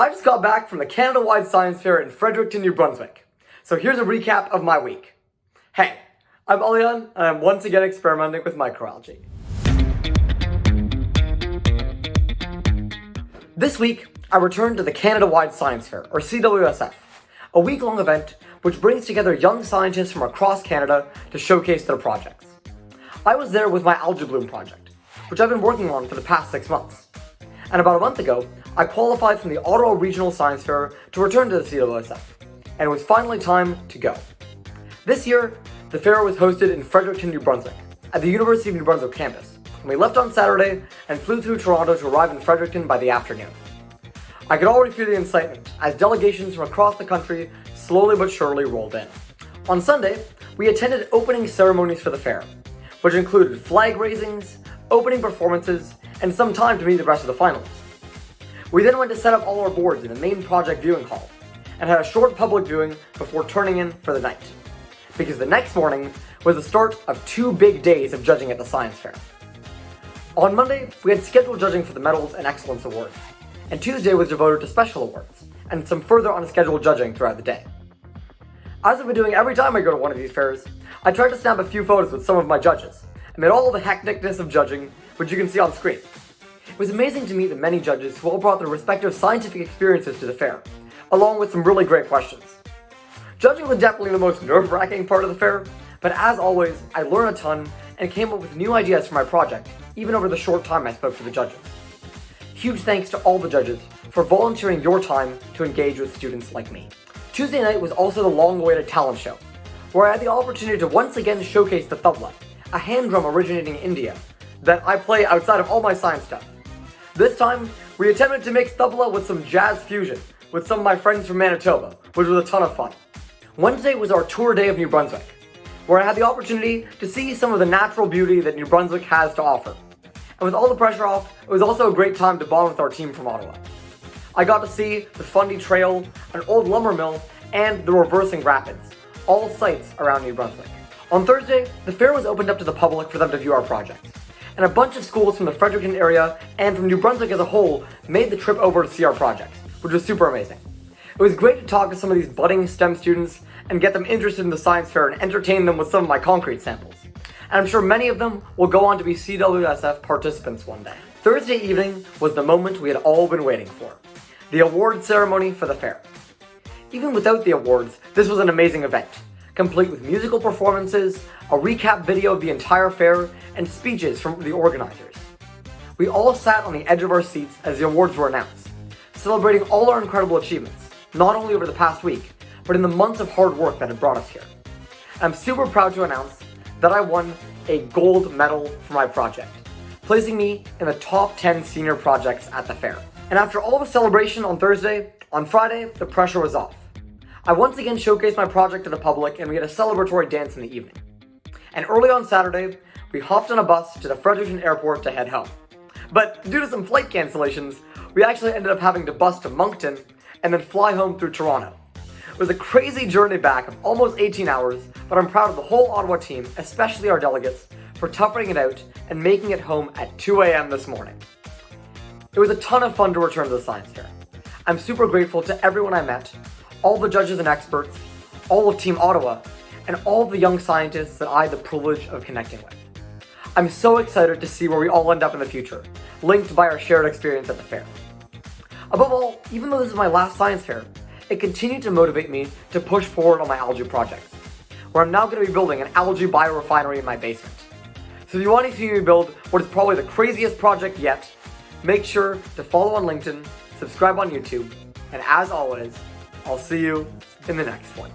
I just got back from the Canada-wide Science Fair in Fredericton, New Brunswick. So here's a recap of my week. Hey, I'm Alian, and I'm once again experimenting with microalgae. This week, I returned to the Canada-wide Science Fair, or CWSF, a week-long event which brings together young scientists from across Canada to showcase their projects. I was there with my algae bloom project, which I've been working on for the past 6 months. And about a month ago, I qualified from the Ottawa Regional Science Fair to return to the CWSF, and it was finally time to go. This year, the fair was hosted in Fredericton, New Brunswick, at the University of New Brunswick campus, and we left on Saturday and flew through Toronto to arrive in Fredericton by the afternoon. I could already feel the excitement as delegations from across the country slowly but surely rolled in. On Sunday, we attended opening ceremonies for the fair, which included flag raisings, opening performances, and some time to meet the rest of the finalists. We then went to set up all our boards in the main project viewing hall, and had a short public viewing before turning in for the night. Because the next morning was the start of 2 big days of judging at the science fair. On Monday, we had scheduled judging for the Medals and Excellence Awards, and Tuesday was devoted to special awards, and some further unscheduled judging throughout the day. As I've been doing every time I go to one of these fairs, I tried to snap a few photos with some of my judges, amid all the hecticness of judging, which you can see on screen. It was amazing to meet the many judges who all brought their respective scientific experiences to the fair, along with some really great questions. Judging was definitely the most nerve-wracking part of the fair, but as always, I learned a ton and came up with new ideas for my project, even over the short time I spoke to the judges. Huge thanks to all the judges for volunteering your time to engage with students like me. Tuesday night was also the long-awaited talent show, where I had the opportunity to once again showcase the tabla, a hand drum originating in India, that I play outside of all my science stuff. This time, we attempted to mix tabla with some jazz fusion with some of my friends from Manitoba, which was a ton of fun. Wednesday was our tour day of New Brunswick, where I had the opportunity to see some of the natural beauty that New Brunswick has to offer. And with all the pressure off, it was also a great time to bond with our team from Ottawa. I got to see the Fundy Trail, an old lumber mill, and the Reversing Rapids, all sites around New Brunswick. On Thursday, the fair was opened up to the public for them to view our project, and a bunch of schools from the Fredericton area and from New Brunswick as a whole made the trip over to see our project, which was super amazing. It was great to talk to some of these budding STEM students and get them interested in the science fair and entertain them with some of my concrete samples. And I'm sure many of them will go on to be CWSF participants one day. Thursday evening was the moment we had all been waiting for, the award ceremony for the fair. Even without the awards, this was an amazing event, complete with musical performances, a recap video of the entire fair, and speeches from the organizers. We all sat on the edge of our seats as the awards were announced, celebrating all our incredible achievements, not only over the past week, but in the months of hard work that had brought us here. I'm super proud to announce that I won a gold medal for my project, placing me in the top 10 senior projects at the fair. And after all the celebration on Thursday, on Friday, the pressure was off. I once again showcased my project to the public, and we had a celebratory dance in the evening. And early on Saturday, we hopped on a bus to the Fredericton airport to head home. But due to some flight cancellations, we actually ended up having to bus to Moncton and then fly home through Toronto. It was a crazy journey back of almost 18 hours, but I'm proud of the whole Ottawa team, especially our delegates, for toughing it out and making it home at 2 a.m. this morning. It was a ton of fun to return to the science fair. I'm super grateful to everyone I met, all the judges and experts, all of Team Ottawa, and all the young scientists that I had the privilege of connecting with. I'm so excited to see where we all end up in the future, linked by our shared experience at the fair. Above all, even though this is my last science fair, it continued to motivate me to push forward on my algae projects, where I'm now going to be building an algae biorefinery in my basement. So if you want to see me build what is probably the craziest project yet, make sure to follow on LinkedIn, subscribe on YouTube, and as always, I'll see you in the next one.